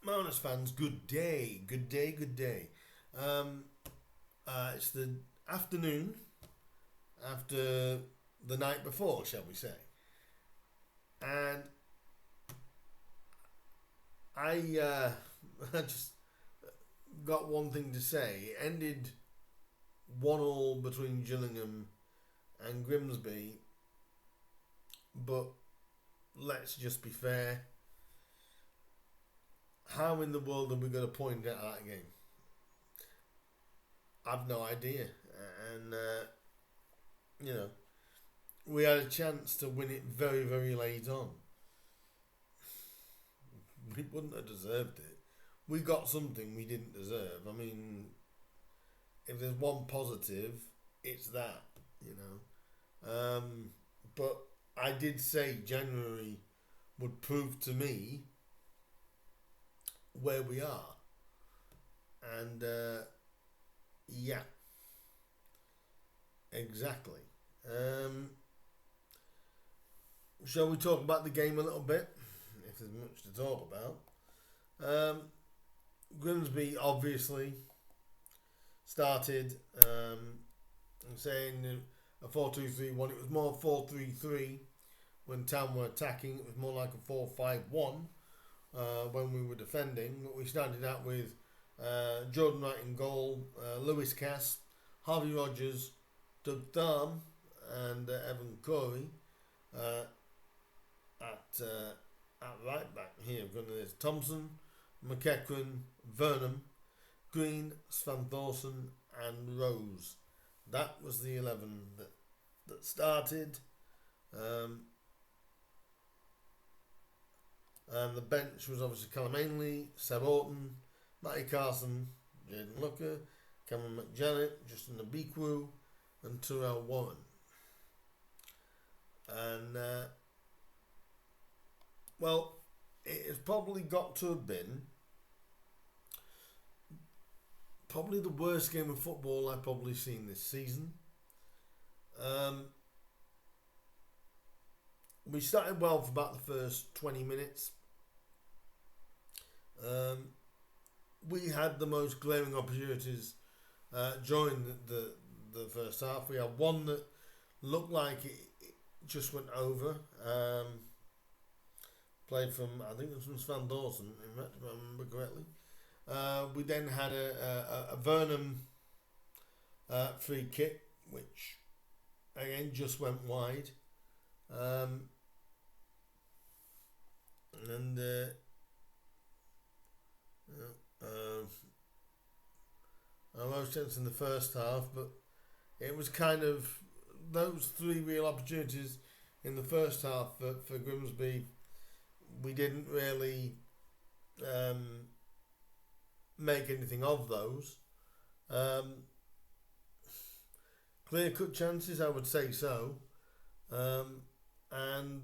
Mariners fans, good day, good day, good day. Um, it's the afternoon after the night before, shall we say? And I, I just got one thing to say. It ended 1-1 between Gillingham and Grimsby, but let's just be fair. How in the world are we going to point at that game? I've no idea. And, you know, we had a chance to win it very, very late on. We wouldn't have deserved it. We got something we didn't deserve. I mean, if there's one positive, it's that, you know. But I did say January would prove to me where we are. And, yeah, exactly. Shall we talk about the game a little bit? If there's much to talk about. Grimsby obviously started saying a 4-2-3-1. It was more 4-3-3 when Town were attacking. It was more like a 4-5-1 when we were defending. But we started out with Jordan Wright in goal, Lewis Cass, Harvey Rogers, Doug Thorne, and Evan Corey at right back here. There's Thompson, McEachran, Vernon, Green, Svan Thorson, and Rose. That was the 11 that started. And the bench was obviously Callum Ainley, Seb Orton, Matty Carson, Jaden Looker, Cameron McJanet, Justin Abikwu, and Terrell Warren. And, well, it has probably got to have been probably the worst game of football I've probably seen this season. We started well for about the first 20 minutes. We had the most glaring opportunities during the first half. We had one that looked like it just went over. Played from, I think it was from Svan Dawson, if I remember correctly. We then had a Vernon free kick, which again just went wide. And almost chance in the first half, but it was kind of those three real opportunities in the first half for Grimsby. We didn't really make anything of those. Clear cut chances, I would say so. And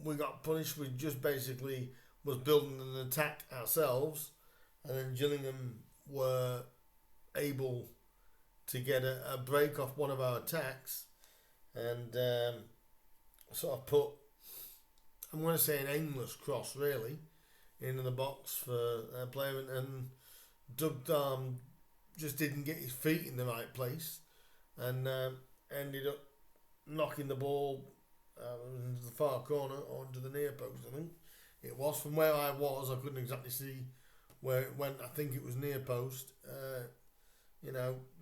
we got punished. We just basically was building an attack ourselves, and then Gillingham were able to get a break off one of our attacks and sort of put, I'm going to say, an aimless cross really into the box for a player, and Doug Thorne just didn't get his feet in the right place and ended up knocking the ball into the far corner or into the near post. I think it was, from where I was. I couldn't exactly see where it went. I think it was near post.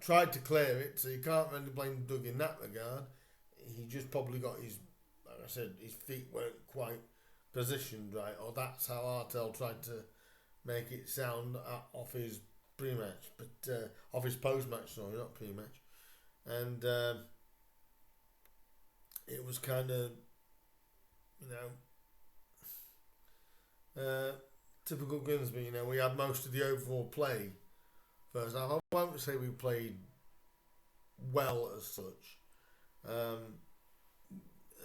Tried to clear it, so you can't really blame Doug in that regard. He just probably got like I said, his feet weren't quite positioned right, or that's how Artel tried to make it sound off his pre-match, but off his post-match, sorry, not pre-match. And it was kind of, typical Grimsby. We had most of the overall play first half. I won't say we played well as such.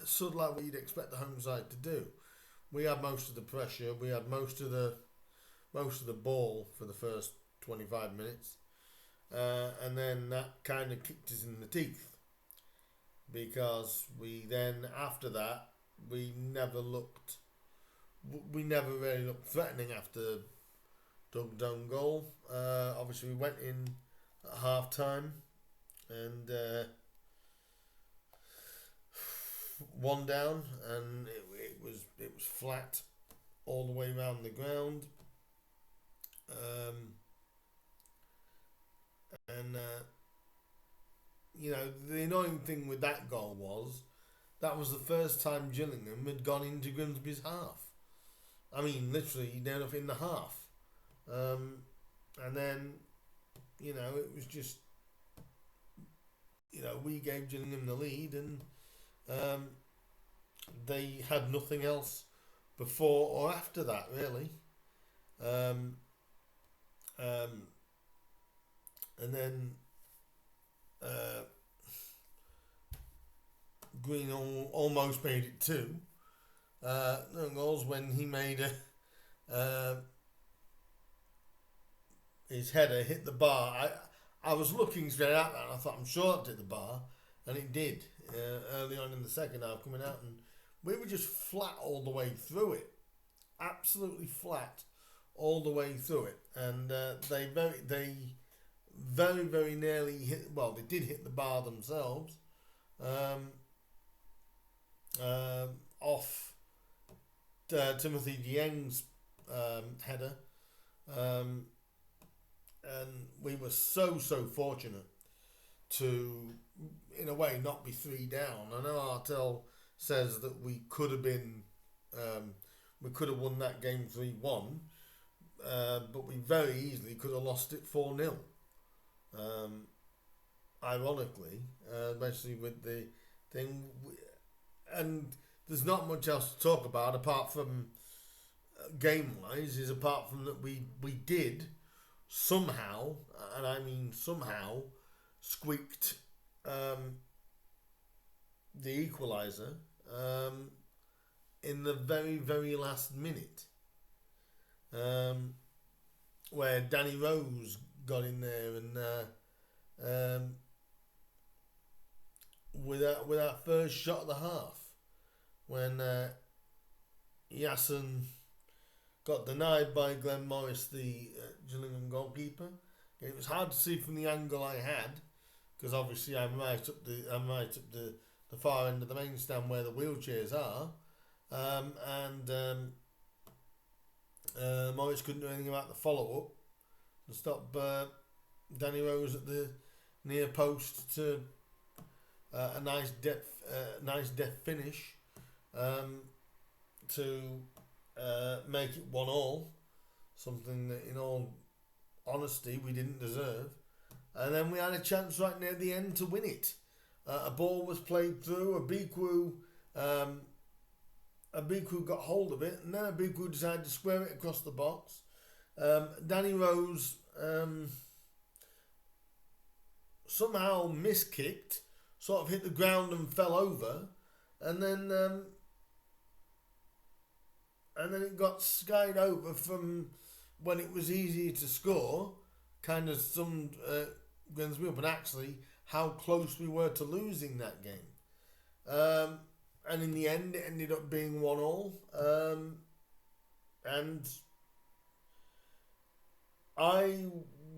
Sort of like what you'd expect the home side to do. We had most of the pressure. We had most of the ball for the first 25 minutes, and then that kind of kicked us in the teeth, because we then, after that, we never looked we never really looked threatening after Doug's own goal. Obviously, we went in at half time and one down, and it was flat all the way around the ground. And the annoying thing with that goal was that was the first time Gillingham had gone into Grimsby's half. I mean, literally, down up in the half. And then, it was just, we gave Gillingham the lead, and they had nothing else before or after that, really. And then Green almost made it too. No goals when he made his header hit the bar. I was looking straight at that and I thought, I'm sure it hit the bar, and it did early on in the second half coming out, and we were just flat all the way through it, absolutely flat all the way through it, and they very nearly hit. Well, they did hit the bar themselves, off Timothy Dieng's header, and we were so fortunate to, in a way, not be 3 down. I know Artel says that we could have been, we could have won that game 3-1, but we very easily could have lost it 4-0. Ironically, especially with the thing, and there's not much else to talk about apart from game-wise, is apart from that we did somehow, and I mean somehow, squeaked the equaliser in the very last minute, where Danny Rose got in there and with our first shot of the half, when Yassin got denied by Glenn Morris, the Gillingham goalkeeper. It was hard to see from the angle I had, because obviously I'm right up the far end of the main stand where the wheelchairs are, and Morris couldn't do anything about the follow up and stop Danny Rose at the near post to a nice depth finish to make it 1-1, something that, in all honesty, we didn't deserve. And then we had a chance right near the end to win it. A ball was played through. Abiku got hold of it, and then Abiku decided to square it across the box. Danny Rose somehow miskicked, sort of hit the ground and fell over, and then it got skied over from when it was easier to score, kind of summed Grimsby up, and actually how close we were to losing that game. And in the end, it ended up being 1-1. And I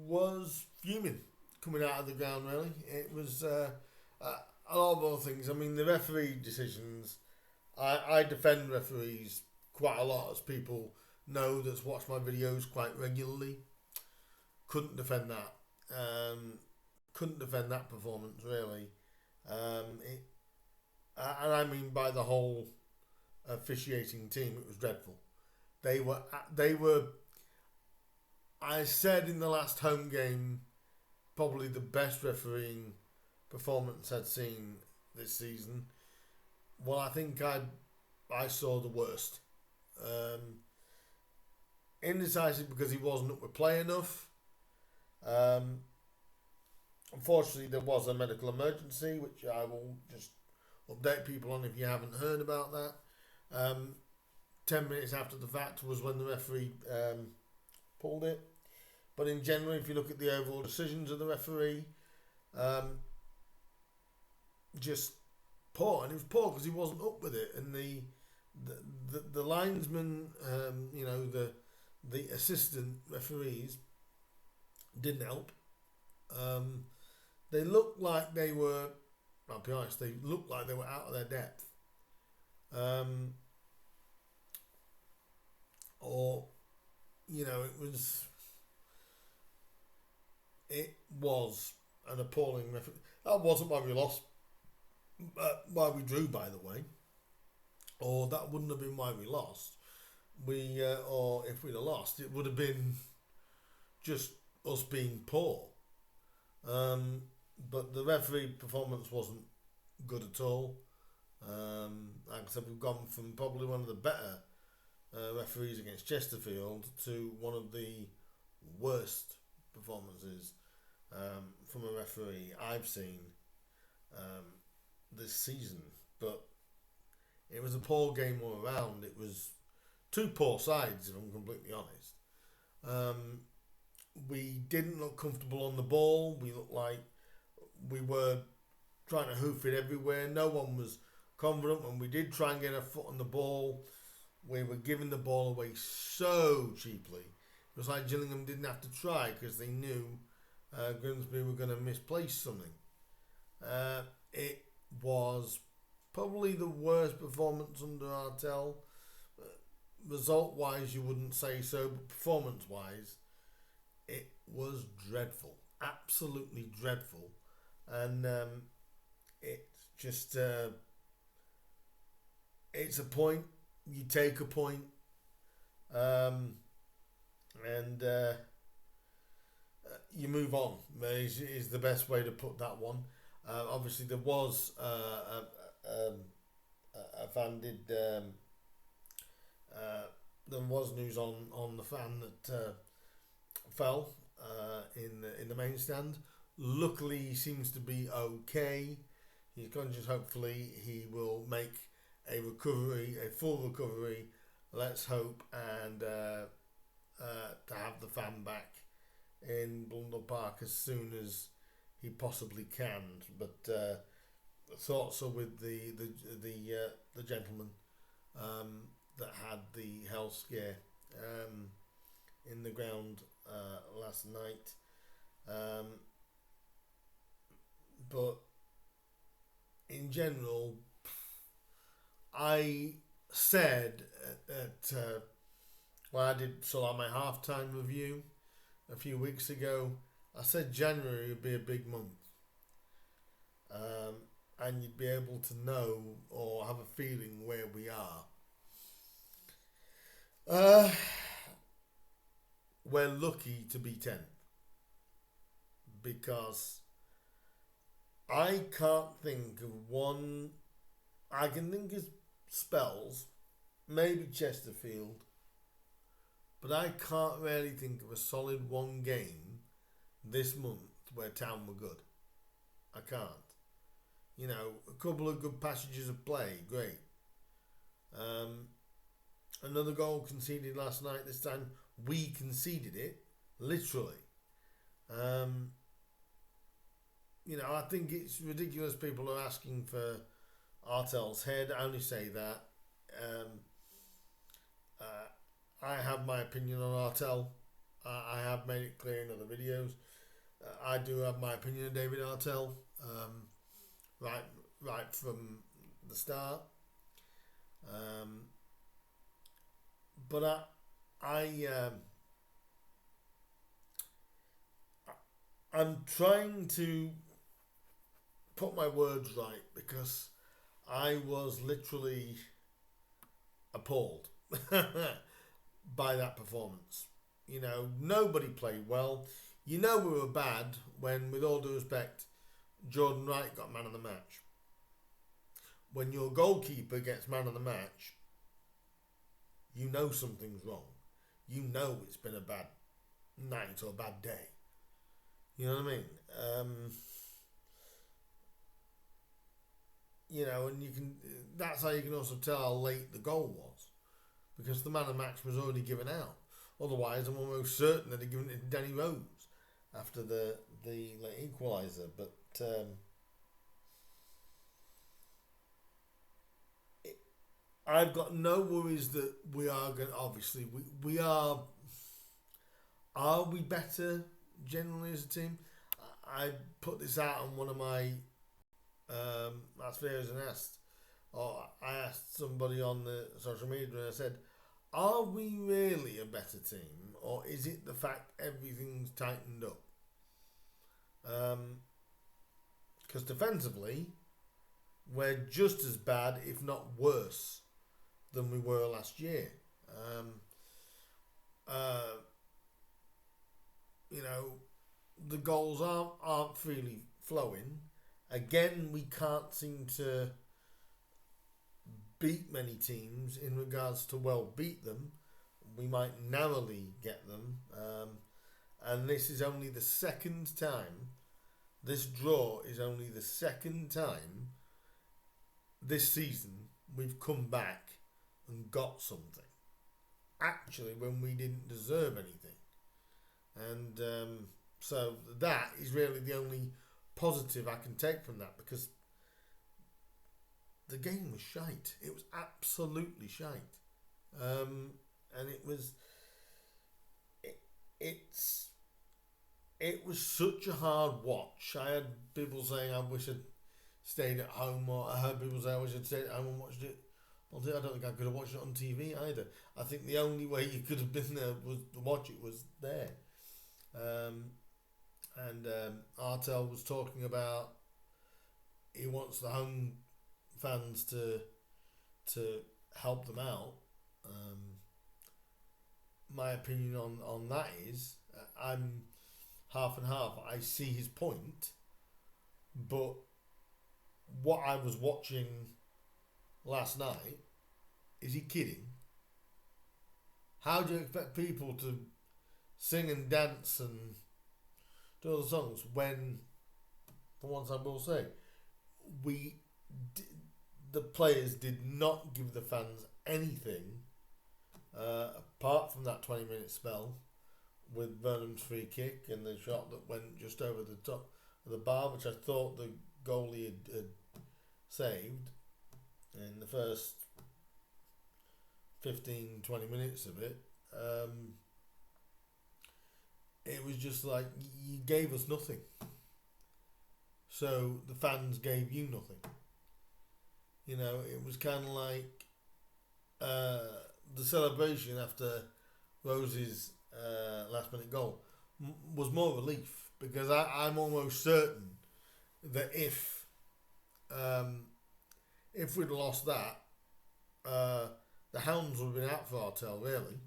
was fuming coming out of the ground, really. It was a lot of other things. I mean, the referee decisions, I defend referees quite a lot, as people know that's watched my videos quite regularly. Couldn't defend that. Couldn't defend that performance, really. And I mean by the whole officiating team, it was dreadful. They were. I said in the last home game, probably the best refereeing performance I'd seen this season. Well, I think I saw the worst. Indecisive because he wasn't up with play enough. Unfortunately, there was a medical emergency, which I will just update people on if you haven't heard about that. 10 minutes after the fact was when the referee pulled it. But in general, if you look at the overall decisions of the referee, just poor. And it was poor because he wasn't up with it. And the linesmen, the assistant referees didn't help. They looked like they were. I'll be honest. They looked like they were out of their depth. Or, it was an appalling referee. That wasn't why we lost. Why we drew, by the way. Or that wouldn't have been why we lost. Or if we'd have lost, it would have been just us being poor. But the referee performance wasn't good at all. Like I said, we've gone from probably one of the better referees against Chesterfield to one of the worst performances from a referee I've seen this season. But it was a poor game all around. It was two poor sides, if I'm completely honest. We didn't look comfortable on the ball. We looked like we were trying to hoof it everywhere. No one was confident. When we did try and get a foot on the ball, we were giving the ball away so cheaply. It was like Gillingham didn't have to try because they knew Grimsby were going to misplace something. It was probably the worst performance under Artell. Result-wise, you wouldn't say so, but performance-wise, it was dreadful. Absolutely dreadful. And it's just... it's a point. You take a point. And you move on, is the best way to put that one. Obviously, there was a fan did. There was news on the fan that fell in the main stand. Luckily, he seems to be okay. He's conscious. Hopefully, he will make a full recovery. Let's hope, and to have the fan back in Blundell Park as soon as he possibly can. But thoughts are with the gentleman that had the health scare in the ground last night. But in general, I said when I did my halftime review a few weeks ago, I said January would be a big month. And you'd be able to know or have a feeling where we are. We're lucky to be 10th because I can't think of one. I can think of spells, maybe Chesterfield, but I can't really think of a solid one game this month where Town were good. I can't. A couple of good passages of play, great. Another goal conceded last night. This time we conceded it, literally. I think it's ridiculous people are asking for Artell's head. I only say that. I have my opinion on Artell. I have made it clear in other videos. I do have my opinion on David Artell. Right from the start. But I'm trying to put my words right because I was literally appalled by that performance. Nobody played well. We were bad when, with all due respect, Jordan Wright got man of the match. When your goalkeeper gets man of the match, something's wrong. It's been a bad night or a bad day. You know what I mean? And you can. That's how you can also tell how late the goal was, because the man of the match was already given out. Otherwise, I'm almost certain that they'd given it to Danny Rose after the late equaliser. But I've got no worries that we are going. Obviously, we are. Are we better generally as a team? I put this out on one of my last videos and asked, or I asked somebody on the social media and I said, are we really a better team, or is it the fact everything's tightened up? Because defensively, we're just as bad, if not worse, than we were last year. You know, the goals aren't freely flowing. Again, we can't seem to beat many teams in regards to beat them. We might narrowly get them. And this is only the second time. This draw is only the second time this season we've come back and got something. Actually, when we didn't deserve anything. And so that is really the only positive I can take from that, because the game was shite. It was absolutely shite. And it was it was such a hard watch. I had people saying I wish I'd stayed at home, or I heard people say I wish I'd stayed at home and watched it. Well, I don't think I could have watched it on TV either. I think the only way you could have been there was to watch it was there. And Artel was talking about he wants the home fans to help them out. My opinion on that is I'm half and half. I see his point, but what I was watching last night, is he kidding? How do you expect people to sing and dance and do all the songs when, for once I will say, the players did not give the fans anything apart from that 20-minute spell with Burnham's free kick and the shot that went just over the top of the bar, which I thought the goalie had saved in the first 15-20 minutes of it. It was just like, you gave us nothing, so the fans gave you nothing. You know, it was kind of like the celebration after Rose's last minute goal was more relief, because I'm almost certain that if we'd lost that, the hounds would have been out for Artel, really,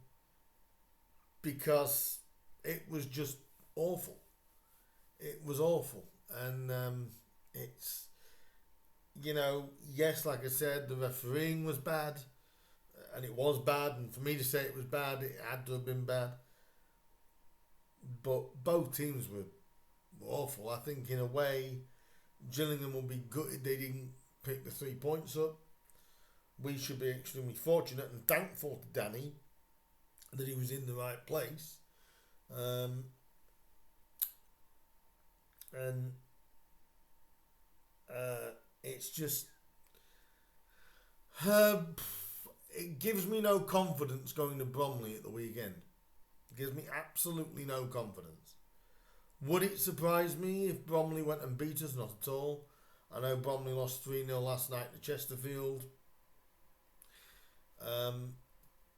because it was just awful. It was awful. And it's, you know, yes, like I said, the refereeing was bad, and it was bad, and for me to say it was bad, it had to have been bad. But both teams were awful. I think in a way, Gillingham will be gutted they didn't pick the 3 points up. We should be extremely fortunate and thankful to Danny that he was in the right place. And it's just it gives me no confidence going to Bromley at the weekend. It gives me absolutely no confidence. Would it surprise me if Bromley went and beat us? Not at all. I know Bromley lost 3-0 last night to Chesterfield.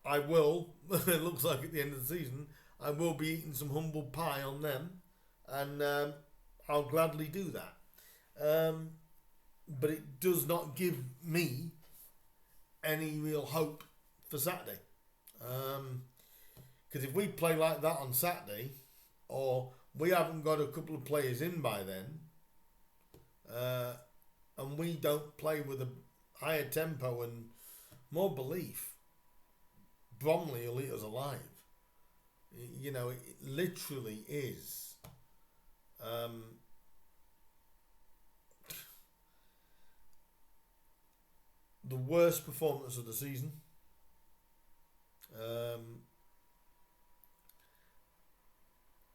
I will, it looks like at the end of the season, I will be eating some humble pie on them, and I'll gladly do that. But it does not give me any real hope for Saturday. Because if we play like that on Saturday, or we haven't got a couple of players in by then, and we don't play with a higher tempo and more belief, Bromley will eat us alive. You know, it literally is. The worst performance of the season.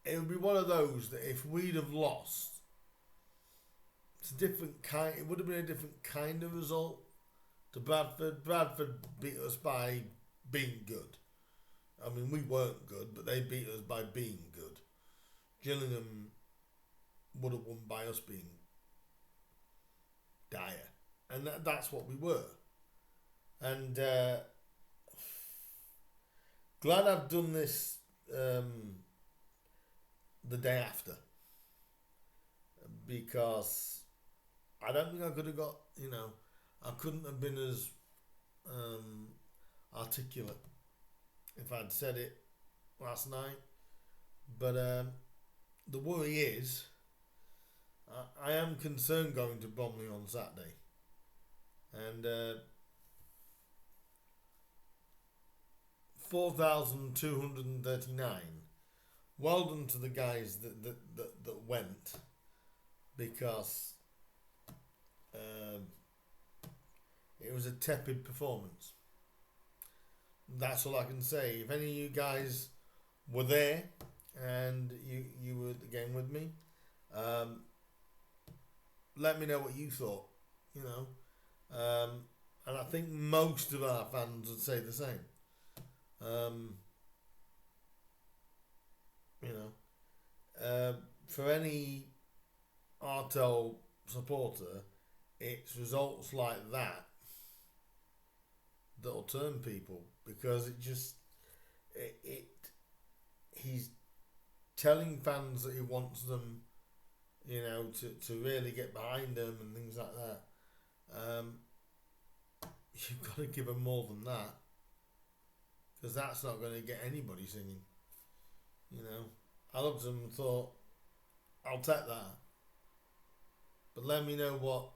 It would be one of those that if we'd have lost, it's a different kind. It would have been a different kind of result. to Bradford. Bradford beat us by being good. I mean, we weren't good, but they beat us by being good. Gillingham would have won by us being dire. And that's what we were. And glad I've done this the day after. Because I don't think I could have got, I couldn't have been as articulate if I'd said it last night. But the worry is, I am concerned going to Bromley on Saturday. And 4,239. Well done to the guys that went, because it was a tepid performance. That's all I can say. If any of you guys were there and you were at the game with me, let me know what you thought. And I think most of our fans would say the same. For any Artel supporter, it's results like that that'll turn people, because he's telling fans that he wants them, to really get behind him and things like that. You've got to give him more than that, because that's not going to get anybody singing. I looked at him and thought, I'll take that. But let me know what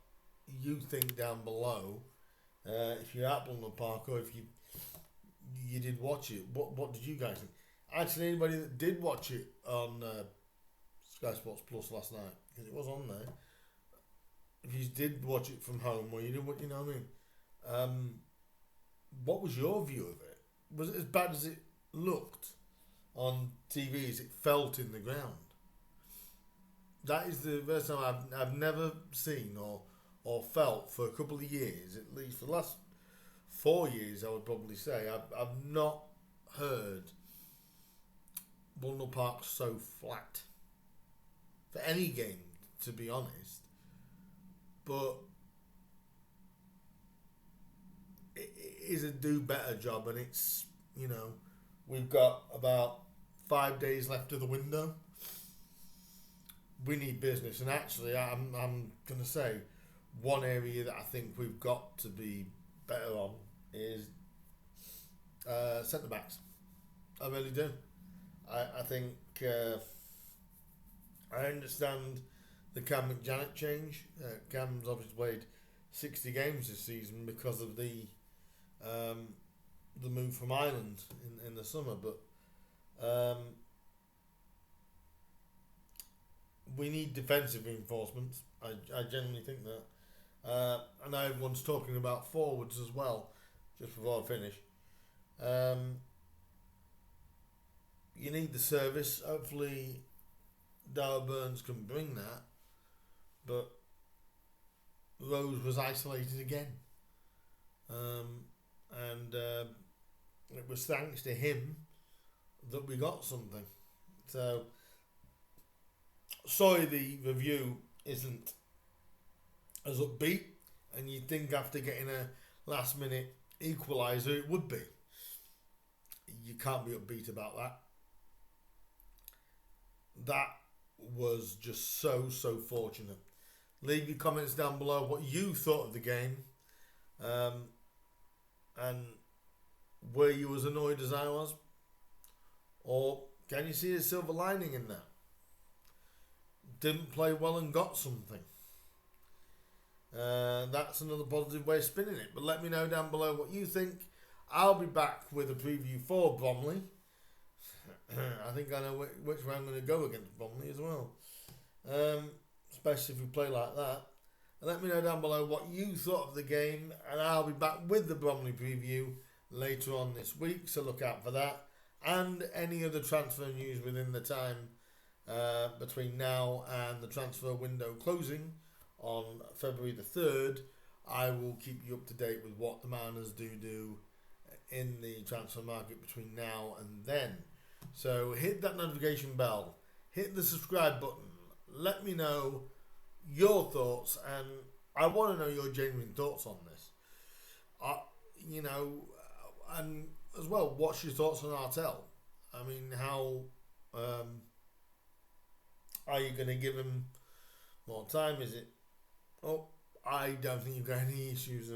you think down below. If you're at Bromley Park, or if you did watch it, what did you guys think? Actually, anybody that did watch it on Sky Sports Plus last night, because it was on there. If you did watch it from home, or you didn't, what I mean? What was your view of it? Was it as bad as it looked on TV, as it felt in the ground? That is the first time I've never seen or felt for a couple of years, at least for the last 4 years, I would probably say. I've not heard Bromley Park so flat for any game, to be honest. But it is a do better job, and it's, we've got about 5 days left of the window. We need business, and actually, I'm going to say one area that I think we've got to be better on is centre backs. I really do. I think I understand the Cam McJanet change. Cam's obviously played 60 games this season because of the move from Ireland in the summer, but we need defensive reinforcements. I genuinely think that. I know everyone's talking about forwards as well, just before I finish. You need the service. Hopefully Darrell Burns can bring that, but Rose was isolated again. And it was thanks to him that we got something. So, sorry the review isn't as upbeat, and you'd think after getting a last minute equaliser it would be. You can't be upbeat about that. That was just so fortunate. Leave your comments down below what you thought of the game, and were you as annoyed as I was, or can you see a silver lining in that? Didn't play well and got something. That's another positive way of spinning it. But let me know down below what you think. I'll be back with a preview for Bromley. I think I know which way I'm going to go against Bromley as well. Especially if we play like that. And let me know down below what you thought of the game. And I'll be back with the Bromley preview later on this week. So look out for that. And any other transfer news within the time between now and the transfer window closing on February the 3rd. I will keep you up to date with what the Mariners do in the transfer market between now and then. So hit that notification bell, hit the subscribe button, let me know your thoughts, and I want to know your genuine thoughts on this. You know, and as well, what's your thoughts on Artel? I mean, how are you going to give him more time? Is it? Oh, I don't think you've got any issues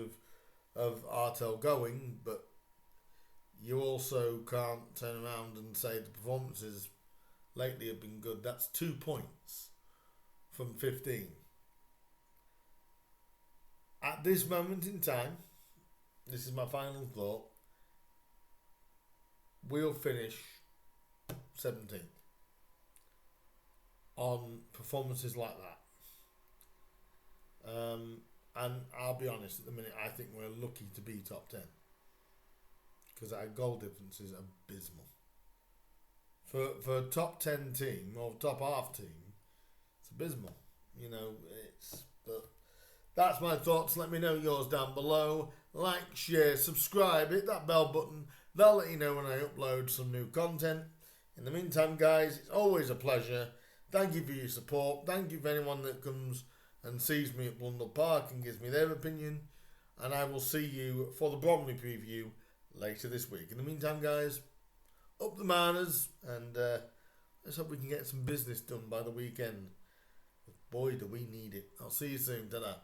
of Artel going, but you also can't turn around and say the performances lately have been good. That's 2 points from 15. At this moment in time, this is my final thought, we'll finish 17th on performances like that. And I'll be honest, at the minute, I think we're lucky to be top 10. Because our goal difference is abysmal. For a top 10 team, or top half team, it's abysmal. You know, but that's my thoughts. Let me know yours down below. Like, share, subscribe, hit that bell button. They'll let you know when I upload some new content. In the meantime, guys, it's always a pleasure. Thank you for your support. Thank you for anyone that comes and sees me at Blundell Park and gives me their opinion. And I will see you for the Bromley preview later this week. In the meantime, guys, up the Mariners, and let's hope we can get some business done by the weekend. Boy, do we need it. I'll see you soon. Ta-da.